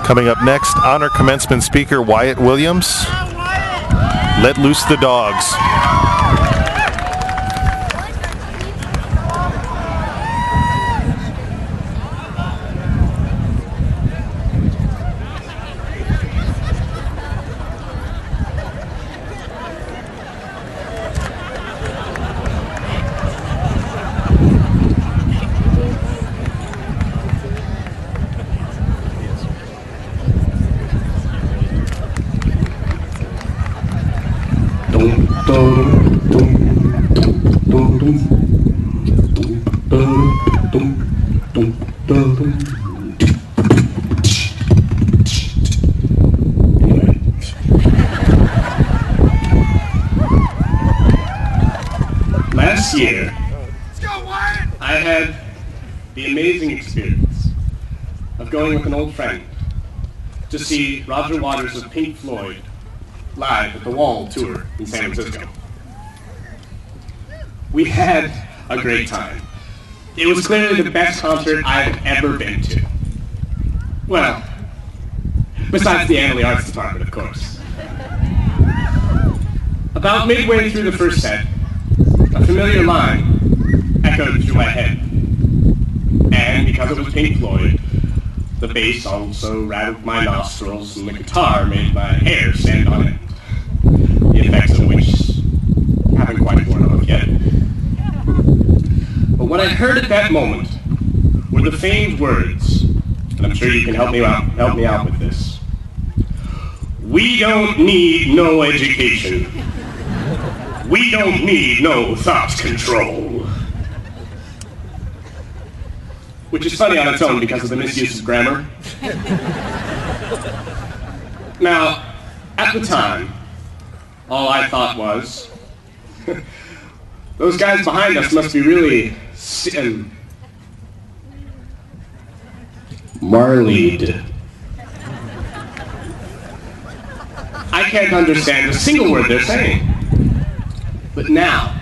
Coming up next, honor commencement speaker Wyatt Williams. Let loose the dogs. Last year, I had the amazing experience of going with an old friend to see Roger Waters of Pink Floyd live at the Wall tour in San Francisco. We had a great time. It was clearly the best concert I've ever been to. Well, besides the Annley Arts Department, of course. About midway through the first set, a familiar line echoed through my head. And because it was Pink Floyd, the bass also rattled my nostrils and the guitar made my hair stand on end. The effects of which haven't quite worn off yet. But what I heard at that moment were the famed words, and I'm sure you can help me out with this. We don't need no education. We don't need no thought control. Which is funny on its own because of the misuse of grammar. Now, at the time, all I thought was, those guys behind us must be really Marlied. I can't understand a single word they're saying. But now,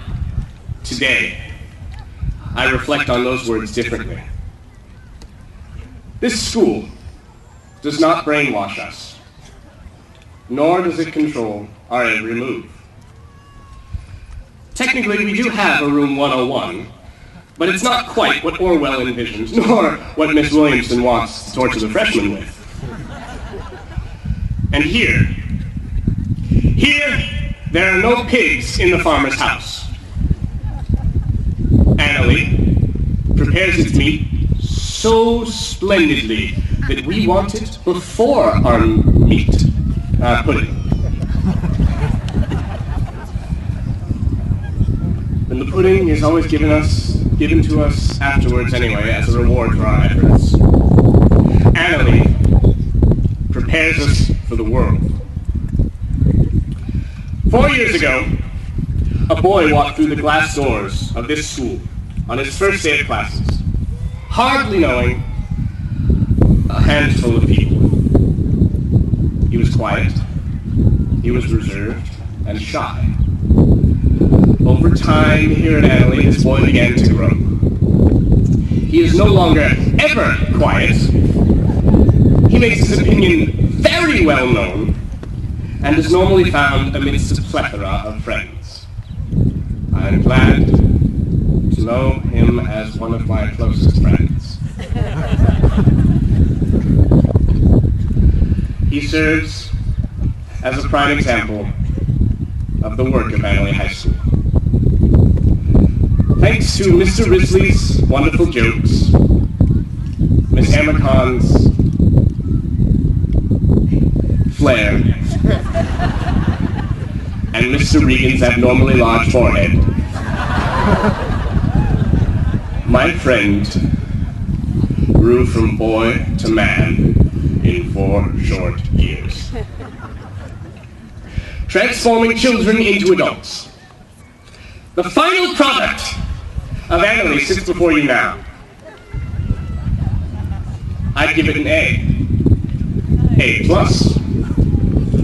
today, I reflect on those words differently. This school does not brainwash us, nor does it control our every move. Technically, we do have a Room 101, but it's not quite what Orwell envisions, nor what Miss Williamson wants to torture the freshmen with. And here, there are no pigs in the farmer's house. Annalie prepares its meat so splendidly that we want it before our meat pudding. And the pudding is always given to us afterwards anyway as a reward for our efforts. Annalie prepares us for the world. 4 years ago, a boy walked through the glass doors of this school on his first day of classes, hardly knowing a handful of people. He was quiet, he was reserved, and shy. Over time, here at Annalie, this boy began to grow. He is no longer ever quiet. He makes his opinion very well known, and is normally found amidst a plethora of friends. I am glad to know him as one of my closest friends. He serves as a prime example of the work of Annalie High School. Thanks to Mr. Risley's wonderful jokes, Miss Amacon's flair, and Mr. Regan's abnormally large forehead, my friend grew from boy to man in 4 short years, transforming children into adults. The final product of Annalie sits before you now. I'd give it an A. A plus.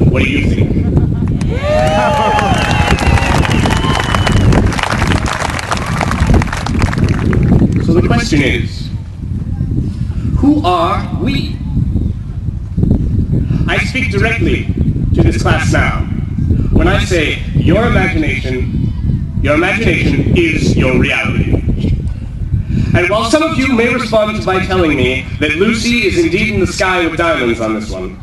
What do you think? So the question is, who are we? I speak directly to this class now when I say your imagination is your reality. And while some of you may respond by telling me that Lucy is indeed in the sky with diamonds on this one,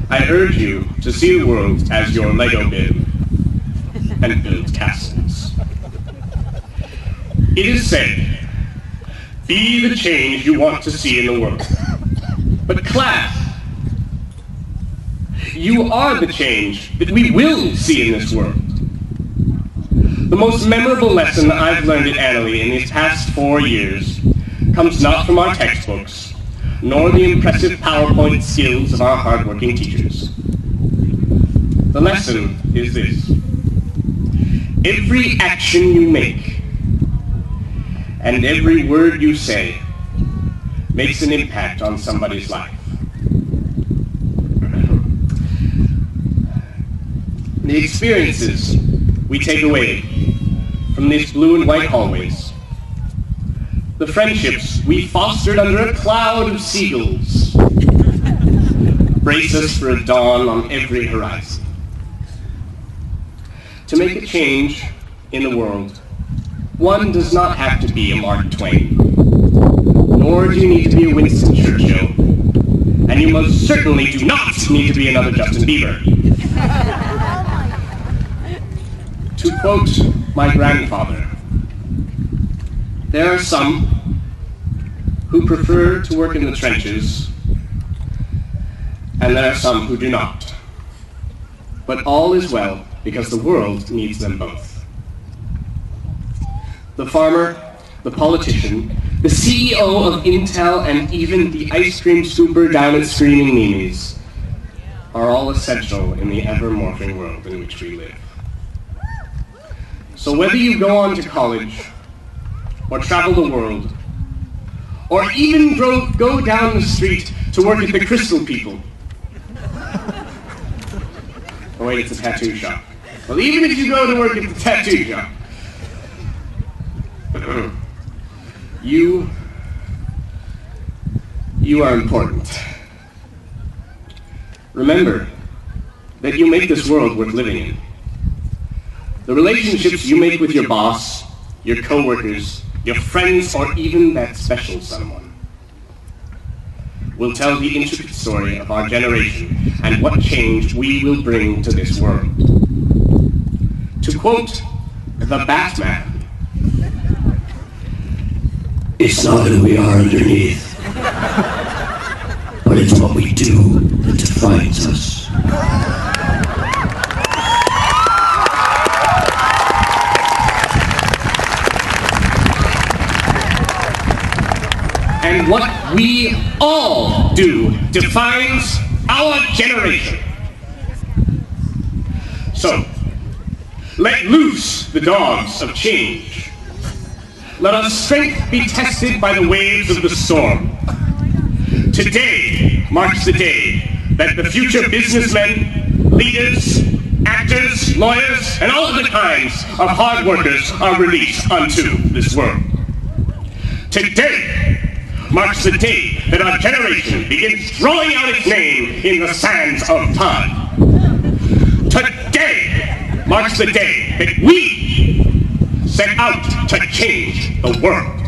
I urge you to see the world as your Lego bin and build castles. It is said, be the change you want to see in the world. But class, you are the change that we will see in this world. The most memorable lesson I've learned at Annalee in these past 4 years comes not from our textbooks, nor the impressive PowerPoint skills of our hardworking teachers. The lesson is this: every action you make and every word you say makes an impact on somebody's life. The experiences we take away from these blue and white hallways, the friendships we fostered under a cloud of seagulls, brace us for a dawn on every horizon. To make a change in the world, one does not have to be a Mark Twain, nor do you need to be a Winston Churchill, and you most certainly do not need to be another Justin Bieber. To quote my grandfather, there are some who prefer to work in the trenches, and there are some who do not. But all is well, because the world needs them both. The farmer, the politician, the CEO of Intel, and even the ice cream scooper down at Screaming Mimi's are all essential in the ever-morphing world in which we live. So whether you go on to college, or travel the world, or even go down the street to work at the Crystal People. Oh wait, it's a tattoo shop. Well, even if you go to work at the tattoo shop, you are important. Remember that you make this world worth living in. The relationships you make with your boss, your coworkers, your friends, or even that special someone will tell the intricate story of our generation and what change we will bring to this world. To quote the Batman, it's not who we are underneath, but it's what we do that defines us. And what we all do defines our generation. So, let loose the dogs of change. Let our strength be tested by the waves of the storm. Today marks the day that the future businessmen, leaders, actors, lawyers, and all other kinds of hard workers are released unto this world. Today marks the day that our generation begins drawing out its name in the sands of time. Today marks the day that we set out to change the world.